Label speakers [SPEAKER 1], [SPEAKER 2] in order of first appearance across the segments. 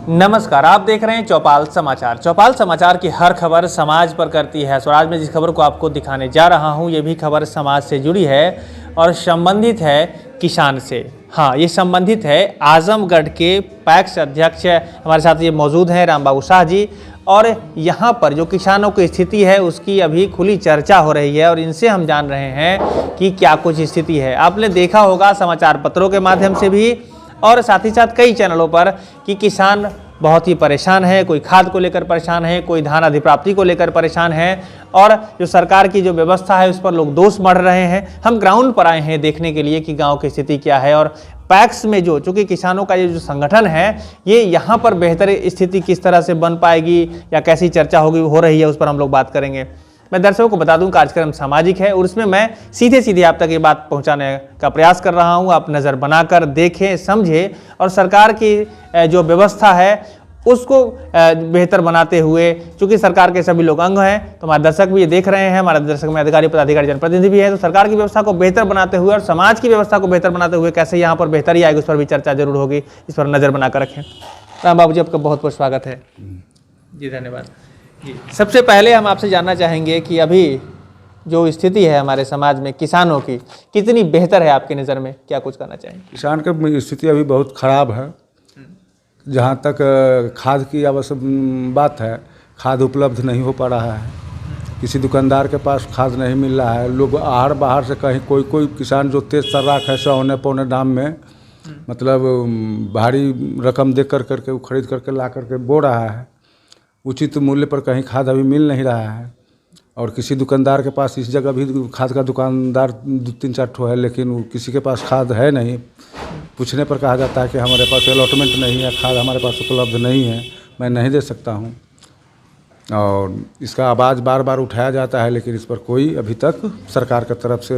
[SPEAKER 1] नमस्कार, आप देख रहे हैं चौपाल समाचार। चौपाल समाचार की हर खबर समाज पर करती है। स्वराज में जिस खबर को आपको दिखाने जा रहा हूं, ये भी खबर समाज से जुड़ी है और संबंधित है किसान से। हाँ, ये संबंधित है आजमगढ़ के पैक्स अध्यक्ष हमारे साथ ये मौजूद हैं, रामबाबू शाह जी। और यहाँ पर जो किसानों की स्थिति है उसकी अभी खुली चर्चा हो रही है और इनसे हम जान रहे हैं कि क्या कुछ स्थिति है। आपने देखा होगा समाचार पत्रों के माध्यम से भी और साथ ही साथ कई चैनलों पर कि किसान बहुत ही परेशान है। कोई खाद को लेकर परेशान है, कोई धान अधिप्राप्ति को लेकर परेशान है और जो सरकार की जो व्यवस्था है उस पर लोग दोष मढ़ रहे हैं। हम ग्राउंड पर आए हैं देखने के लिए कि गांव की स्थिति क्या है और पैक्स में जो चूँकि किसानों का ये जो संगठन है ये यहाँ पर बेहतर स्थिति किस तरह से बन पाएगी या कैसी चर्चा हो रही है, उस पर हम लोग बात करेंगे। मैं दर्शकों को बता दूं कार्यक्रम सामाजिक है और उसमें मैं सीधे आप तक ये बात पहुंचाने का प्रयास कर रहा हूं। आप नज़र बनाकर देखें, समझें और सरकार की जो व्यवस्था है उसको बेहतर बनाते हुए, चूंकि सरकार के सभी लोग अंग हैं तो हमारे दर्शक भी ये देख रहे हैं, हमारे दर्शक में अधिकारी पदाधिकारी जनप्रतिनिधि भी है, तो सरकार की व्यवस्था को बेहतर बनाते हुए और समाज की व्यवस्था को बेहतर बनाते हुए कैसे यहाँ पर बेहतरी आएगी उस पर भी चर्चा जरूर होगी। इस पर नज़र बनाकर रखें। रामबाबू जी, आपका बहुत बहुत स्वागत है जी। धन्यवाद जी। सबसे पहले हम आपसे जानना चाहेंगे कि अभी जो स्थिति है हमारे समाज में किसानों की कितनी बेहतर है आपकी नज़र में, क्या कुछ करना चाहेंगे?
[SPEAKER 2] किसान की स्थिति अभी बहुत ख़राब है। जहाँ तक खाद की आवश्यक बात है, खाद उपलब्ध नहीं हो पा रहा है। किसी दुकानदार के पास खाद नहीं मिल रहा है। लोग आहर बाहर से कहीं कोई किसान जो तेज़ तर्राक है सौने पौने दाम में मतलब भारी रकम दे करके वो खरीद करके ला करके बो रहा है। उचित मूल्य पर कहीं खाद अभी मिल नहीं रहा है और किसी दुकानदार के पास इस जगह भी खाद का दुकानदार 2-3-4 ठो है, लेकिन किसी के पास खाद है नहीं। पूछने पर कहा जाता है कि हमारे पास अलॉटमेंट नहीं है, खाद हमारे पास उपलब्ध नहीं है, मैं नहीं दे सकता हूँ। और इसका आवाज़ बार बार उठाया जाता है लेकिन इस पर कोई अभी तक सरकार की तरफ से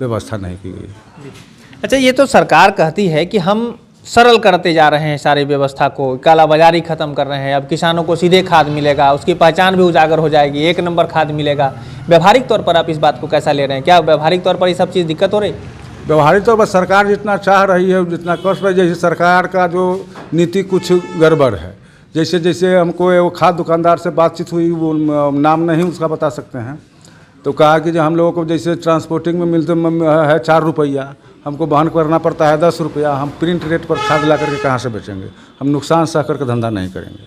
[SPEAKER 2] व्यवस्था नहीं की गई।
[SPEAKER 1] अच्छा, ये तो सरकार कहती है कि हम सरल करते जा रहे हैं सारी व्यवस्था को, कालाबाजारी खत्म कर रहे हैं, अब किसानों को सीधे खाद मिलेगा, उसकी पहचान भी उजागर हो जाएगी, 1 नंबर खाद मिलेगा। व्यवहारिक तौर पर आप इस बात को कैसा ले रहे हैं? क्या व्यवहारिक तौर पर ये सब चीज़ दिक्कत हो रही?
[SPEAKER 2] व्यवहारिक तौर पर सरकार जितना चाह रही है जितना कर रही है, जैसे सरकार का जो नीति कुछ गड़बड़ है। जैसे हमको वो खाद दुकानदार से बातचीत हुई, वो नाम नहीं उसका बता सकते हैं, तो कहा कि जो हम लोगों को जैसे ट्रांसपोर्टिंग में मिलते है 4 रुपया, हमको वहन करना पड़ता है 10 रुपया। हम प्रिंट रेट पर खाद ला करके कहाँ से बेचेंगे? हम नुकसान सह करके धंधा नहीं करेंगे।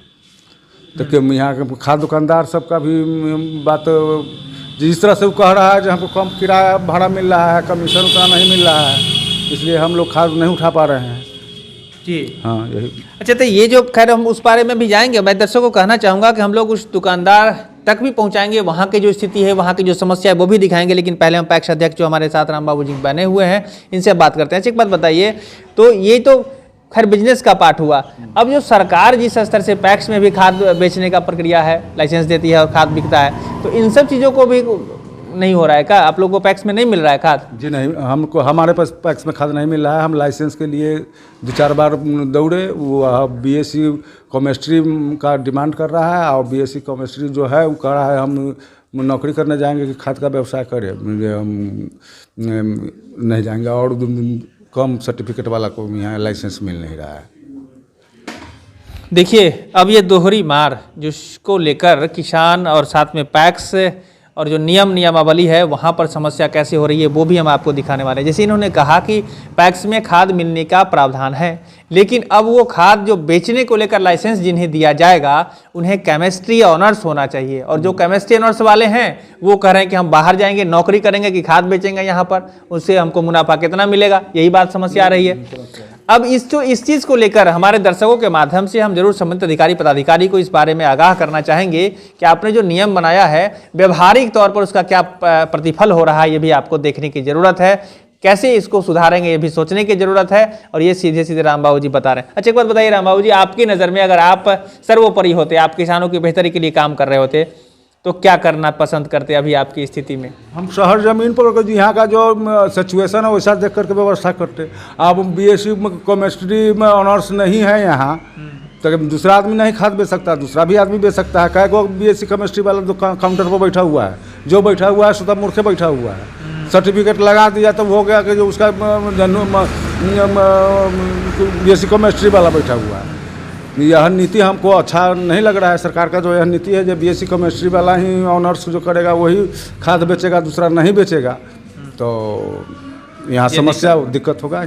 [SPEAKER 2] तो कि यहाँ के खाद दुकानदार सबका भी बात जिस तरह से वो कह रहा है कि हमको कम किराया भाड़ा मिल रहा है, कमीशन उतना नहीं मिल रहा है, इसलिए हम लोग खाद नहीं उठा पा रहे हैं
[SPEAKER 1] जी।
[SPEAKER 2] हाँ, यही।
[SPEAKER 1] अच्छा, तो ये जो खैर हम उस बारे में भी जाएंगे। मैं दर्शकों को कहना चाहूँगा कि हम लोग उस दुकानदार तक भी पहुंचाएंगे, वहाँ की जो स्थिति है, वहाँ की जो समस्या है वो भी दिखाएंगे। लेकिन पहले हम पैक्स अध्यक्ष जो हमारे साथ रामबाबू जी बने हुए हैं इनसे बात करते हैं। एक बात बताइए, तो ये तो खैर बिजनेस का पार्ट हुआ। अब जो सरकार जिस स्तर से पैक्स में भी खाद बेचने का प्रक्रिया है, लाइसेंस देती है और खाद बिकता है, तो इन सब चीज़ों को भी नहीं हो रहा है क्या? आप लोग को पैक्स में नहीं मिल रहा है खाद?
[SPEAKER 2] जी नहीं, हमको हमारे पास पैक्स में खाद नहीं मिल रहा है। हम लाइसेंस के लिए 2-4 बार दौड़े, वो बीएससी केमिस्ट्री का डिमांड कर रहा है और बीएससी केमिस्ट्री जो है वो कह रहा है हम नौकरी करने जाएंगे कि खाद का व्यवसाय करें, हम नहीं जाएंगे। और कम सर्टिफिकेट वाला को यहाँ लाइसेंस मिल नहीं रहा है।
[SPEAKER 1] देखिए, अब ये दोहरी मार जिसको लेकर किसान और साथ में पैक्स और जो नियमावली है वहाँ पर समस्या कैसे हो रही है वो भी हम आपको दिखाने वाले हैं। जैसे इन्होंने कहा कि पैक्स में खाद मिलने का प्रावधान है, लेकिन अब वो खाद जो बेचने को लेकर लाइसेंस जिन्हें दिया जाएगा उन्हें केमिस्ट्री ऑनर्स होना चाहिए, और जो केमिस्ट्री ऑनर्स वाले हैं वो कह रहे हैं कि हम बाहर जाएंगे, नौकरी करेंगे कि खाद बेचेंगे यहाँ पर, उससे हमको मुनाफा कितना मिलेगा, यही बात समस्या आ रही है। अब इस चीज़ को लेकर हमारे दर्शकों के माध्यम से हम जरूर संबंधित अधिकारी पदाधिकारी को इस बारे में आगाह करना चाहेंगे कि आपने जो नियम बनाया है व्यवहारिक तौर पर उसका क्या प्रतिफल हो रहा है, ये भी आपको देखने की ज़रूरत है। कैसे इसको सुधारेंगे ये भी सोचने की ज़रूरत है, और ये सीधे रामबाबू जी बता रहे हैं। अच्छा, एक बात बताइए रामबाबू जी, आपकी नज़र में अगर आप सर्वोपरि होते, आप किसानों की बेहतरी के लिए काम कर रहे होते, तो क्या करना पसंद करते अभी आपकी स्थिति में? हम
[SPEAKER 2] शहर ज़मीन पर यहाँ का जो सिचुएशन है वैसा देख करके व्यवस्था करते। अब बीएससी केमिस्ट्री में ऑनर्स नहीं है यहाँ, तो दूसरा आदमी नहीं खाद बेच सकता, दूसरा भी आदमी बेच सकता है। कई को बीएससी केमिस्ट्री वाला काउंटर पर बैठा हुआ है, जो बैठा हुआ है स्वतः मूर्खे बैठा हुआ है। सर्टिफिकेट लगा दिया तो हो गया कि जो उसका बीएससी केमिस्ट्री वाला बैठा हुआ है। यह नीति हमको अच्छा नहीं लग रहा है। सरकार का जो यह नीति है, जो बीएससी केमिस्ट्री वाला ही ऑनर्स जो करेगा वही खाद बेचेगा, दूसरा नहीं बेचेगा, तो यहाँ समस्या दिक्कत होगा।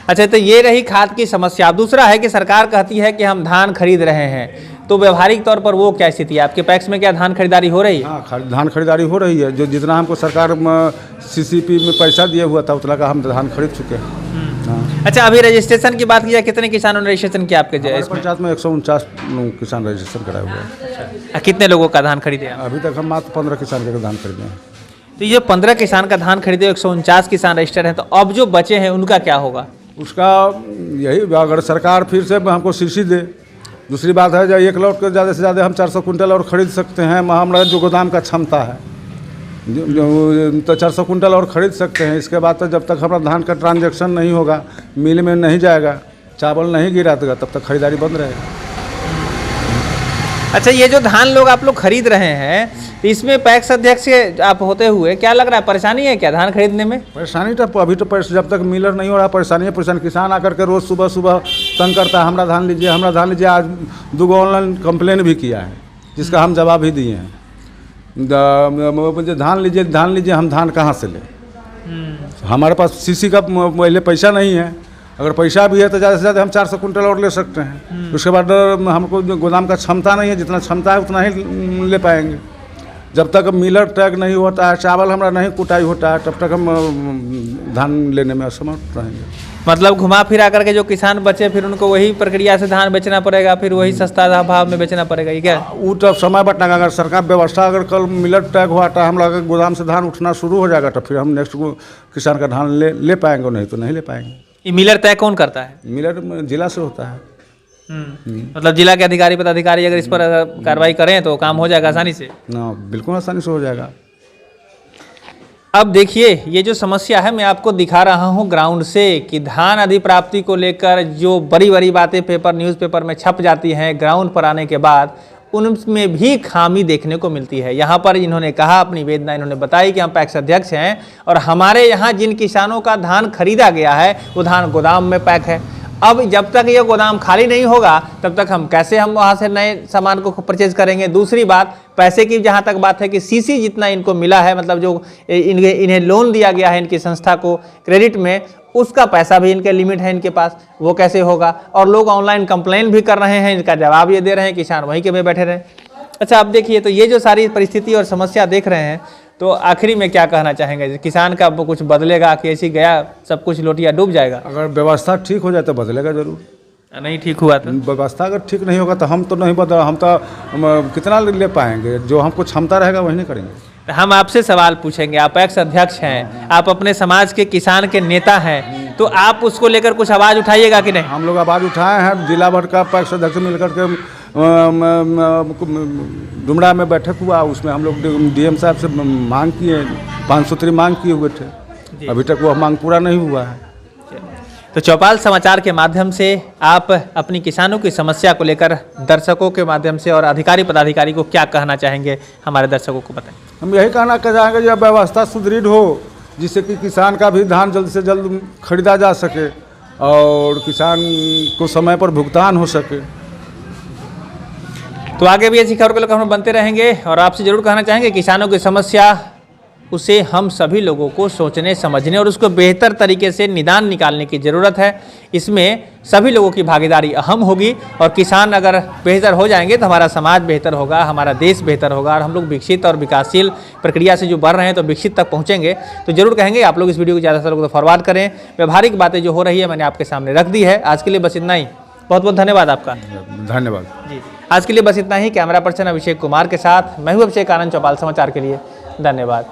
[SPEAKER 1] अच्छा, तो ये रही खाद की समस्या। दूसरा है कि सरकार कहती है कि हम धान खरीद रहे हैं, तो व्यवहारिक तौर पर वो क्या स्थिति है? आपके पैक्स में क्या धान खरीदारी हो रही है?
[SPEAKER 2] हाँ, धान खरीदारी हो रही है। जो जितना हमको सरकार सीसीपी में पैसा दिया हुआ था उतना का हम धान खरीद चुके हैं। हाँ।
[SPEAKER 1] अच्छा, अभी रजिस्ट्रेशन की बात की जाए, कितने किसानों ने रजिस्ट्रेशन किया आपके
[SPEAKER 2] पंचायत में? 149 किसान रजिस्ट्रेशन कराए हुए हैं।
[SPEAKER 1] कितने लोगों का धान खरीदे आप?
[SPEAKER 2] अभी तक हम मात्र 15 किसान के धान खरीदे हैं।
[SPEAKER 1] तो ये 15 किसान का धान खरीदे, 149 किसान रजिस्टर्ड हैं, तो अब जो बचे हैं उनका क्या होगा?
[SPEAKER 2] उसका यही, अगर सरकार फिर से हमको सीसी दे। दूसरी बात है, जो एक लॉट के ज़्यादा से ज़्यादा हम 400 कुंटल और ख़रीद सकते हैं। हमारा जो गोदाम का क्षमता है तो 400 कुंटल और ख़रीद सकते हैं। इसके बाद तो जब तक हमारा धान का ट्रांजैक्शन नहीं होगा, मिल में नहीं जाएगा, चावल नहीं गिरा देगा, तब तक खरीदारी बंद रहेगा।
[SPEAKER 1] अच्छा, ये जो धान लोग आप लोग खरीद रहे हैं, इसमें पैक्स अध्यक्ष आप होते हुए क्या लग रहा है, परेशानी है क्या धान खरीदने में?
[SPEAKER 2] परेशानी तो अभी तो जब तक मिलर नहीं हो रहा परेशानी है। परेशानी किसान आकर के रोज़ सुबह सुबह तंग करता है, हमारा धान लीजिए, हमारा धान लीजिए। आज 2 ऑनलाइन कंप्लेन भी किया है, जिसका हम जवाब भी दिए हैं। धान लीजिए, हम धान कहाँ से लें? हमारे पास सीसी का पहले पैसा नहीं है। अगर पैसा भी है तो ज़्यादा से ज़्यादा हम 400 कुंटल और ले सकते हैं। उसके बाद हमको गोदाम का क्षमता नहीं है, जितना क्षमता है उतना ही ले पाएंगे। जब तक मिलर टैग नहीं होता है, चावल हमारा नहीं कुटाई होता है, तब तक हम धान लेने में असमर्थ रहेंगे।
[SPEAKER 1] मतलब घुमा फिरा करके जो किसान बचे, फिर उनको वही प्रक्रिया से धान बेचना पड़ेगा, फिर वही सस्ता भाव में बेचना पड़ेगा, ये क्या?
[SPEAKER 2] वो तो समय बटना। अगर सरकार व्यवस्था, अगर कल मिलर टैग हुआ तो हम लोग गोदाम से धान उठना शुरू हो जाएगा, तो फिर हम नेक्स्ट किसान का धान ले पाएंगे, नहीं तो नहीं ले पाएंगे।
[SPEAKER 1] ये मिलर तय कौन करता है?
[SPEAKER 2] मिलर जिला से होता है।
[SPEAKER 1] मतलब जिला के अधिकारी पदाधिकारी अगर इस पर कार्रवाई करें तो काम हो जाएगा आसानी से?
[SPEAKER 2] ना, बिल्कुल आसानी से हो जाएगा।
[SPEAKER 1] अब देखिए, ये जो समस्या है मैं आपको दिखा रहा हूँ ग्राउंड से, कि धान अधिप्राप्ति को लेकर जो बड़ी बड़ी बातें पेपर न्यूज़पेपर में छप जाती हैं, ग्राउंड पर आने के बाद उनमें भी खामी देखने को मिलती है। यहाँ पर इन्होंने कहा, अपनी वेदना इन्होंने बताई कि हम पैक्स अध्यक्ष हैं और हमारे यहाँ जिन किसानों का धान खरीदा गया है वो धान गोदाम में पैक है। अब जब तक ये गोदाम खाली नहीं होगा तब तक हम कैसे वहाँ से नए सामान को परचेज करेंगे? दूसरी बात, पैसे की जहाँ तक बात है कि सीसी जितना इनको मिला है, मतलब जो इन्हें लोन दिया गया है इनकी संस्था को क्रेडिट में, उसका पैसा भी इनके लिमिट है इनके पास, वो कैसे होगा? और लोग ऑनलाइन कंप्लेन भी कर रहे हैं, इनका जवाब ये दे रहे हैं, किसान वहीं के में बैठे रहे। अच्छा, अब देखिए, तो ये जो सारी परिस्थिति और समस्या देख रहे हैं, तो आखिरी में क्या कहना चाहेंगे? किसान का कुछ बदलेगा कि ऐसी गया सब कुछ लोटिया डूब जाएगा?
[SPEAKER 2] अगर व्यवस्था ठीक हो जाए तो बदलेगा जरूर।
[SPEAKER 1] नहीं ठीक हुआ तो?
[SPEAKER 2] व्यवस्था अगर ठीक नहीं होगा तो हम तो नहीं बदल, हम तो कितना ले पाएंगे? जो हमको क्षमता रहेगा वही नहीं करेंगे।
[SPEAKER 1] हम आपसे सवाल पूछेंगे, आप एक्स अध्यक्ष हैं, आप अपने समाज के किसान के नेता हैं, तो आप उसको लेकर कुछ आवाज़ उठाइएगा कि नहीं?
[SPEAKER 2] हम लोग आवाज़ उठाए हैं। जिला भर का पैक्स अध्यक्ष मिलकर के डुमरा में बैठक हुआ, उसमें हम लोग डीएम साहब से मांग किए, 5 सूत्री मांग किए हुए थे। अभी तक वह मांग पूरा नहीं हुआ है।
[SPEAKER 1] तो चौपाल समाचार के माध्यम से आप अपनी किसानों की समस्या को लेकर दर्शकों के माध्यम से और अधिकारी पदाधिकारी को क्या कहना चाहेंगे, हमारे दर्शकों को बताएं।
[SPEAKER 2] हम यही कहना चाहेंगे, जब व्यवस्था सुदृढ़ हो, जिससे कि किसान का भी धान जल्द से जल्द खरीदा जा सके और किसान को समय पर भुगतान हो सके।
[SPEAKER 1] तो आगे भी ऐसी खबर को लेकर हम बनते रहेंगे और आपसे जरूर कहना चाहेंगे, किसानों की समस्या उसे हम सभी लोगों को सोचने समझने और उसको बेहतर तरीके से निदान निकालने की ज़रूरत है। इसमें सभी लोगों की भागीदारी अहम होगी और किसान अगर बेहतर हो जाएंगे तो हमारा समाज बेहतर होगा, हमारा देश बेहतर होगा और हम लोग विकसित और विकासशील प्रक्रिया से जो बढ़ रहे हैं तो विकसित तक पहुँचेंगे। तो जरूर कहेंगे आप लोग इस वीडियो को ज़्यादा से लोगों को फॉरवर्ड करें। व्यवहारिक बातें जो हो रही है मैंने आपके सामने रख दी है। आज के लिए बस इतना ही। बहुत बहुत धन्यवाद आपका।
[SPEAKER 2] धन्यवाद
[SPEAKER 1] जी। आज के लिए बस इतना ही। कैमरा पर्सन अभिषेक कुमार के साथ मैं हूँ अभिषेक आनंद, चौपाल समाचार के लिए। धन्यवाद।